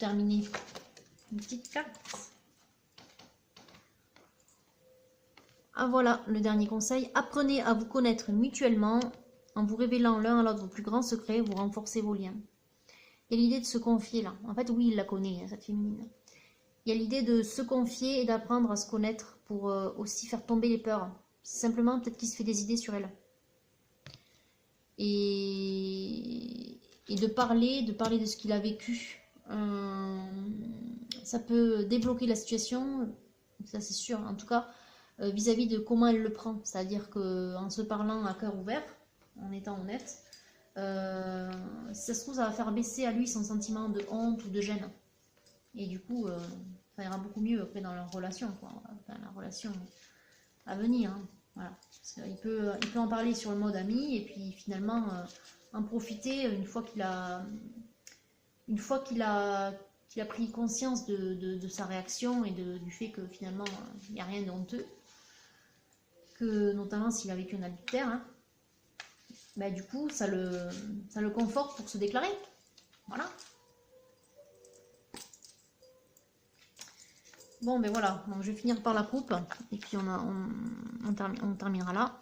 terminer. Une petite carte. Ah voilà, le dernier conseil. Apprenez à vous connaître mutuellement. En vous révélant l'un à l'autre vos plus grands secrets, vous renforcez vos liens. Il y a l'idée de se confier là. En fait, oui, il la connaît, cette féminine. Il y a l'idée de se confier et d'apprendre à se connaître pour aussi faire tomber les peurs. Simplement, peut-être qu'il se fait des idées sur elle. Et de parler de ce qu'il a vécu. Ça peut débloquer la situation, ça c'est sûr. En tout cas, vis-à-vis de comment elle le prend. C'est-à-dire qu'en se parlant à cœur ouvert, en étant honnête, si ça se trouve, ça va faire baisser à lui son sentiment de honte ou de gêne. Et du coup, ça ira beaucoup mieux après dans leur relation, quoi. Enfin, la relation à venir. Hein. Voilà. Il peut en parler sur le mode ami et puis finalement en profiter une fois qu'il a pris conscience de sa réaction et du fait que finalement il n'y a rien de honteux, que notamment s'il a vécu un adultère, hein, bah, du coup ça le conforte pour se déclarer. Voilà. Bon ben voilà, donc je vais finir par la coupe et puis on terminera là.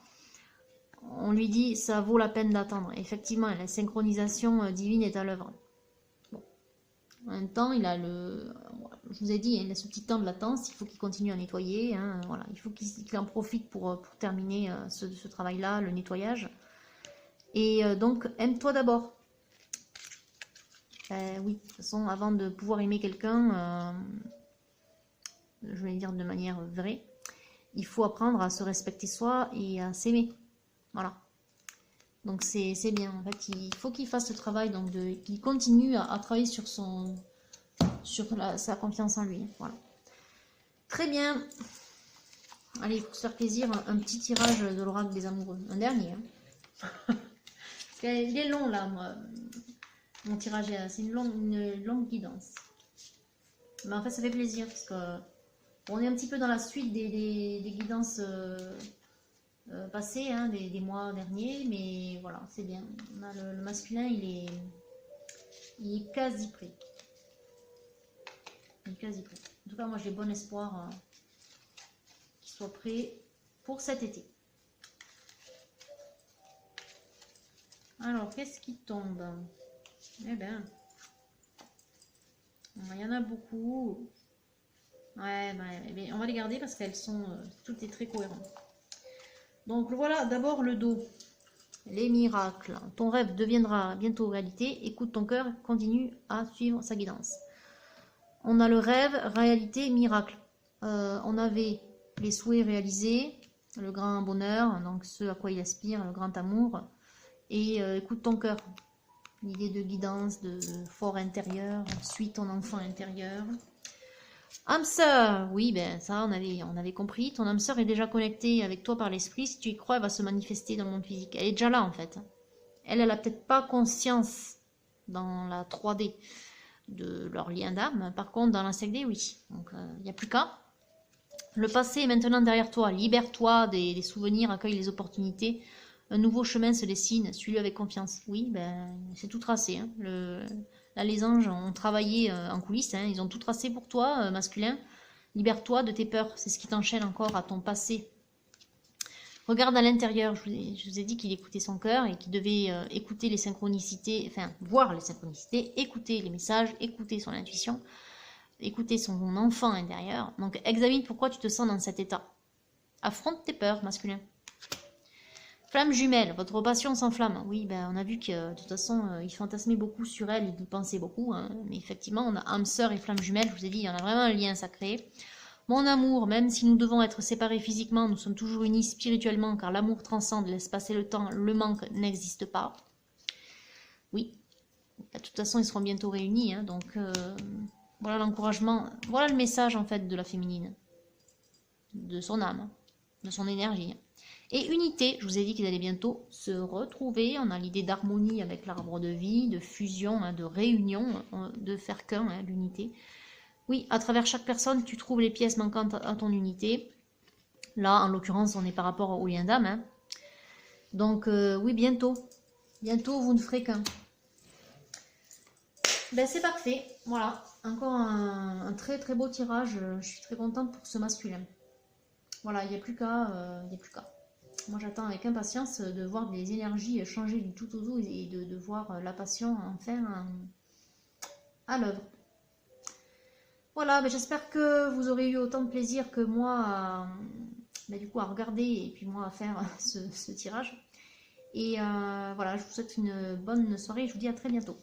On lui dit ça vaut la peine d'attendre. Effectivement, la synchronisation divine est à l'œuvre. Bon. En même temps, il a je vous ai dit, il a ce petit temps de latence, il faut qu'il continue à nettoyer. Hein, voilà. Il faut qu'il en profite pour terminer ce travail-là, le nettoyage. Et donc, aime-toi d'abord. Oui, de toute façon, avant de pouvoir aimer quelqu'un, je vais dire de manière vraie, il faut apprendre à se respecter soi et à s'aimer. Voilà. Donc c'est bien. En fait, il faut qu'il fasse ce travail, donc qu'il continue à travailler sur sa confiance en lui. Voilà. Très bien. Allez, pour se faire plaisir, un petit tirage de l'oracle des amoureux. Un dernier. Hein. Il est long là, mon tirage. C'est une longue guidance. Mais en fait, ça fait plaisir parce que on est un petit peu dans la suite des guidances passées, hein, des mois derniers, mais voilà, c'est bien. On a le masculin, il est quasi prêt. Il est quasi prêt. En tout cas, moi j'ai bon espoir qu'il soit prêt pour cet été. Alors, qu'est-ce qui tombe? Eh bien, il y en a beaucoup. Ouais, on va les garder parce qu'elles sont... tout est très cohérent. Donc voilà, d'abord le dos. Les miracles. Ton rêve deviendra bientôt réalité. Écoute ton cœur, continue à suivre sa guidance. On a le rêve, réalité, miracle. On avait les souhaits réalisés, le grand bonheur, donc ce à quoi il aspire, le grand amour. Et écoute ton cœur. L'idée de guidance, de fort intérieur, suis ton enfant intérieur. Âme sœur, oui, ben ça on avait compris. Ton âme sœur est déjà connectée avec toi par l'esprit. Si tu y crois, elle va se manifester dans le monde physique. Elle est déjà là en fait. Elle a peut-être pas conscience dans la 3D de leur lien d'âme. Par contre, dans la 5D, oui. Donc il n'y a plus qu'à. Le passé est maintenant derrière toi. Libère-toi des souvenirs, accueille les opportunités. Un nouveau chemin se dessine. Suis-le avec confiance. Oui, ben c'est tout tracé. Hein. Là, les anges ont travaillé en coulisses, hein. Ils ont tout tracé pour toi, masculin. Libère-toi de tes peurs, c'est ce qui t'enchaîne encore à ton passé. Regarde à l'intérieur, je vous ai dit qu'il écoutait son cœur et qu'il devait écouter les synchronicités, enfin, voir les synchronicités, écouter les messages, écouter son intuition, écouter son enfant intérieur. Donc, examine pourquoi tu te sens dans cet état. Affronte tes peurs, masculin. Flamme jumelle, votre passion s'enflamme. Oui, ben, on a vu que de toute façon, il fantasmait beaucoup sur elle, il y pensait beaucoup. Hein. Mais effectivement, on a âme sœur et flamme jumelle, je vous ai dit, il y en a vraiment un lien sacré. Mon amour, même si nous devons être séparés physiquement, nous sommes toujours unis spirituellement, car l'amour transcende l'espace et le temps, le manque n'existe pas. Oui, de toute façon, ils seront bientôt réunis. Hein, donc, voilà l'encouragement, voilà le message en fait de la féminine, de son âme, de son énergie. Et unité, je vous ai dit qu'ils allaient bientôt se retrouver. On a l'idée d'harmonie avec l'arbre de vie, de fusion, hein, de réunion, de faire qu'un, hein, l'unité. Oui, à travers chaque personne, tu trouves les pièces manquantes à ton unité. Là, en l'occurrence, on est par rapport au lien d'âme. Hein. Donc, oui, bientôt. Bientôt, vous ne ferez qu'un. Ben, c'est parfait. Voilà. Encore un très très beau tirage. Je suis très contente pour ce masculin. Voilà, il n'y a plus qu'à. Il y a plus qu'à. Moi, j'attends avec impatience de voir des énergies changer du tout au tout et de voir la passion enfin à l'œuvre. Voilà, ben, j'espère que vous aurez eu autant de plaisir que moi ben, du coup, à regarder et puis moi à faire ce tirage. Et voilà, je vous souhaite une bonne soirée et je vous dis à très bientôt.